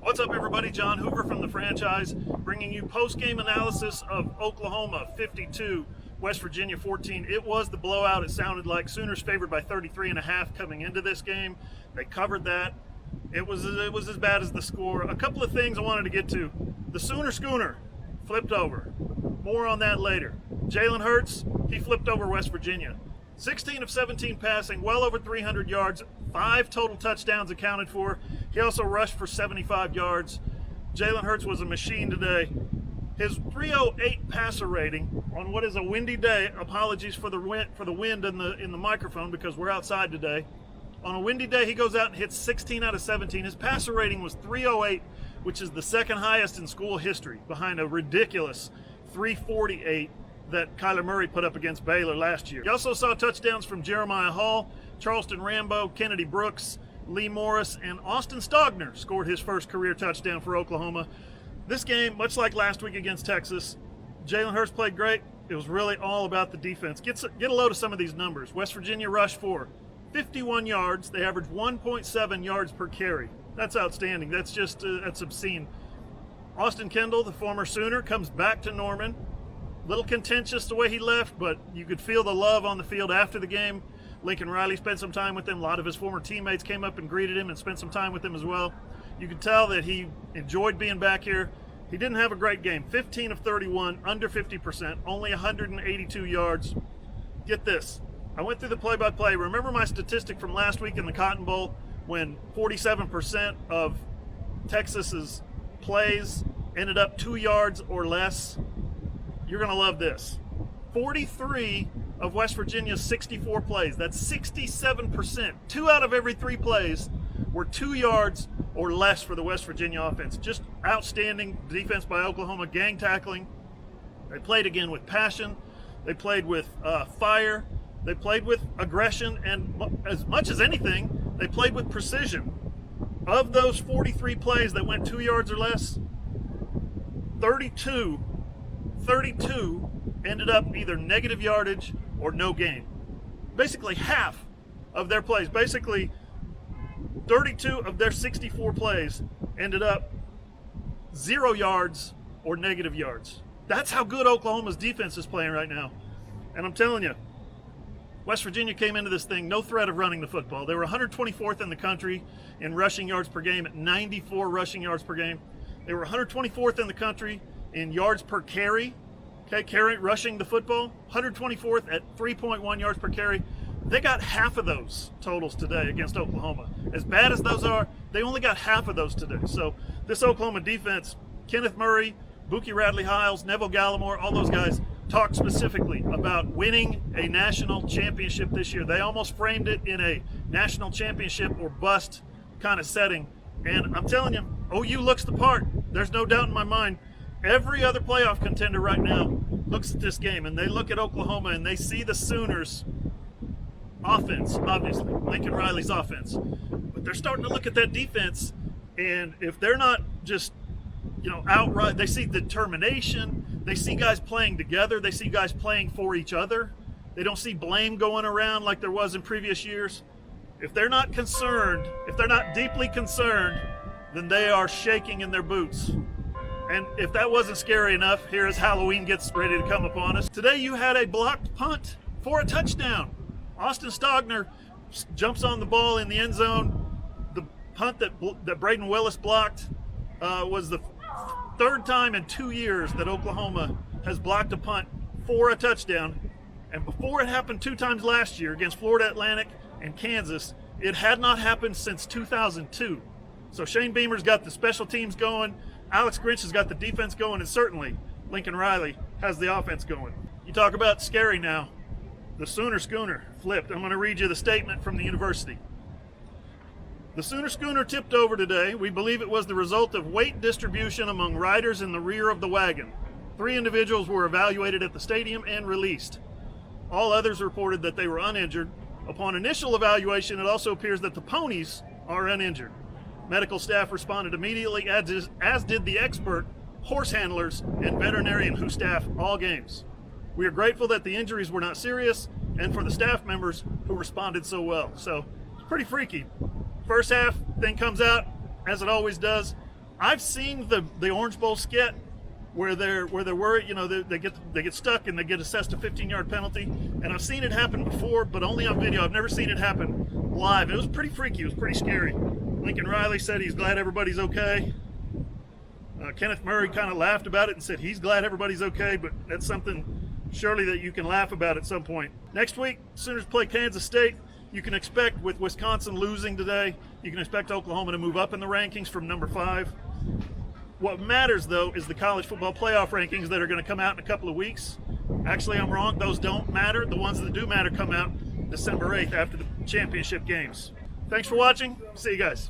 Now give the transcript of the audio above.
What's up, everybody? John Hoover from the franchise, bringing you post-game analysis of Oklahoma 52, West Virginia 14. It was the blowout. It sounded like Sooners favored by 33.5 coming into this game. They covered that. It was as bad as the score. A couple of things I wanted to get to. The Sooner Schooner flipped over. More on that later. Jalen Hurts, he flipped over West Virginia. 16 of 17 passing, well over 300 yards, 5 total touchdowns accounted for. He also rushed for 75 yards. Jalen Hurts was a machine today. His 308 passer rating on what is a windy day. Apologies for the wind in the microphone because we're outside today. On a windy day, he goes out and hits 16 out of 17. His passer rating was 308, which is the second highest in school history, behind a ridiculous 348 that Kyler Murray put up against Baylor last year. You also saw touchdowns from Jeremiah Hall, Charleston Rambo, Kennedy Brooks, Lee Morris, and Austin Stogner scored his first career touchdown for Oklahoma. This game, much like last week against Texas, Jalen Hurts played great. It was really all about the defense. Get a load of some of these numbers. West Virginia rushed for 51 yards. They averaged 1.7 yards per carry. That's outstanding. That's just that's obscene. Austin Kendall, the former Sooner, comes back to Norman. Little contentious the way he left, but you could feel the love on the field after the game. Lincoln Riley spent some time with him. A lot of his former teammates came up and greeted him and spent some time with him as well. You could tell that he enjoyed being back here. He didn't have a great game. 15 of 31, under 50%, only 182 yards. Get this. I went through the play-by-play. Remember my statistic from last week in the Cotton Bowl when 47% of Texas's plays ended up 2 yards or less? You're going to love this. 43 of West Virginia's 64 plays, that's 67%. 2 out of every 3 plays were 2 yards or less for the West Virginia offense. Just outstanding defense by Oklahoma, gang tackling. They played again with passion. They played with fire. They played with aggression, and as much as anything, they played with precision. Of those 43 plays that went 2 yards or less, 32 ended up either negative yardage or no gain. Basically half of their plays, basically 32 of their 64 plays ended up 0 yards or negative yards. That's how good Oklahoma's defense is playing right now. And I'm telling you, West Virginia came into this thing no threat of running the football. They were 124th in the country in rushing yards per game at 94 rushing yards per game. They were 124th in the country in yards per carry. Okay, rushing the football, 124th at 3.1 yards per carry. They got half of those totals today against Oklahoma. As bad as those are, they only got half of those today. So this Oklahoma defense, Kenneth Murray, Buki Radley-Hiles, Neville Gallimore, all those guys talked specifically about winning a national championship this year. They almost framed it in a national championship or bust kind of setting. And I'm telling you, OU looks the part. There's no doubt in my mind. Every other playoff contender right now looks at this game and they look at Oklahoma and they see the Sooners' offense, obviously, Lincoln Riley's offense. But they're starting to look at that defense, and if they're not just, outright, they see determination, they see guys playing together, they see guys playing for each other. They don't see blame going around like there was in previous years. If they're not concerned, if they're not deeply concerned, then they are shaking in their boots. And if that wasn't scary enough, here as Halloween gets ready to come upon us. Today you had a blocked punt for a touchdown. Austin Stogner jumps on the ball in the end zone. The punt that Braden Willis blocked was the third time in 2 years that Oklahoma has blocked a punt for a touchdown. And before it happened 2 times last year against Florida Atlantic and Kansas, it had not happened since 2002. So Shane Beamer's got the special teams going. Alex Grinch has got the defense going, and certainly Lincoln Riley has the offense going. You talk about scary now. The Sooner Schooner flipped. I'm going to read you the statement from the university. The Sooner Schooner tipped over today. We believe it was the result of weight distribution among riders in the rear of the wagon. 3 individuals were evaluated at the stadium and released. All others reported that they were uninjured. Upon initial evaluation, it also appears that the ponies are uninjured. Medical staff responded immediately, as did the expert horse handlers and veterinarian who staff all games. We are grateful that the injuries were not serious and for the staff members who responded so well. So it's pretty freaky. First half, thing comes out, as it always does. I've seen the Orange Bowl skit where they're worried, you know, they get stuck and they get assessed a 15-yard penalty, and I've seen it happen before, but only on video. I've never seen it happen live. It was pretty freaky. It was pretty scary. Lincoln Riley said he's glad everybody's okay. Kenneth Murray kind of laughed about it and said he's glad everybody's okay, but that's something surely that you can laugh about at some point. Next week, Sooners play Kansas State. You can expect, with Wisconsin losing today, you can expect Oklahoma to move up in the rankings from number 5. What matters, though, is the college football playoff rankings that are going to come out in a couple of weeks. Actually, I'm wrong. Those don't matter. The ones that do matter come out December 8th after the championship games. Thanks for watching. See you guys.